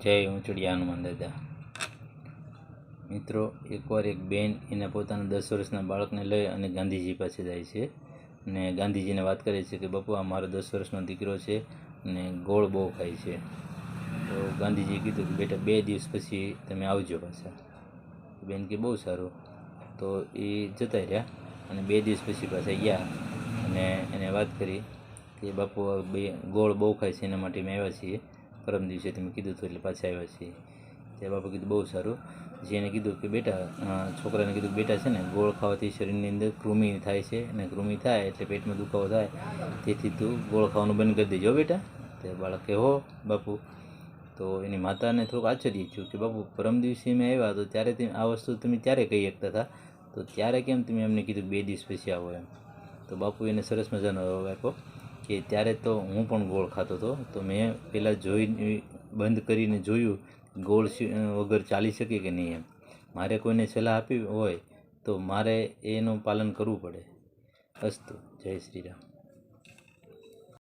જય ઊંચડિયા હનુમાન દાદા. મિત્રો, એકવાર એક બેન એના પોતાના 10 વર્ષના બાળકને લઈ અને ગાંધીજી પાસે જાય છે અને ગાંધીજીને વાત કરે છે કે બાપુ, આ મારો 10 વર્ષનો દીકરો છે અને ગોળ બહુ ખાય છે. તો ગાંધીજીએ કીધું કે બેટા, 2 દિવસ પછી તમે આવજો પાછા. બેન કે બહુ સારું. તો એ જતા રહ્યા અને 2 દિવસ પછી પાછા ગયા અને એને વાત કરી કે બાપુ, ગોળ બહુ ખાય છે, એના માટે અમે આવ્યા છીએ. પરમ દિવસે તમે કીધું હતું એટલે પાછા આવ્યા છીએ. તે બાપુ કીધું બહુ સારું. પછી એને કીધું કે બેટા, છોકરાને કીધું કે બેટા છે ને, ગોળ ખાવાથી શરીરની અંદર કૃમિ થાય છે અને કૃમિ થાય એટલે પેટમાં દુખાવો થાય, તેથી તું ગોળ ખાવાનું બંધ કરી દેજો બેટા. તે બાળક કે હો બાપુ. તો એની માતાને થોડુંક આશ્ચર્ય થયું કે બાપુ, પરમ દિવસે મેં આવ્યા તો ત્યારે તમે આ વસ્તુ તમે ત્યારે કહી શકતા હતા, તો ત્યારે કેમ તમે એમને કીધું 2 દિવસ પછી આવો એમ. તો બાપુ એને સરસ મજાનો જવાબ આપ્યો કે ત્યારે તો હું પણ ગોળ ખાતો હતો, તો મેં પહેલાં બંધ કરીને જોયું ગોળ વગર ચાલી શકે કે નહીં એમ. મારે કોઈને સલાહ આપવી હોય તો મારે એનું પાલન કરવું પડે. અસ્તુ. જય શ્રી રામ.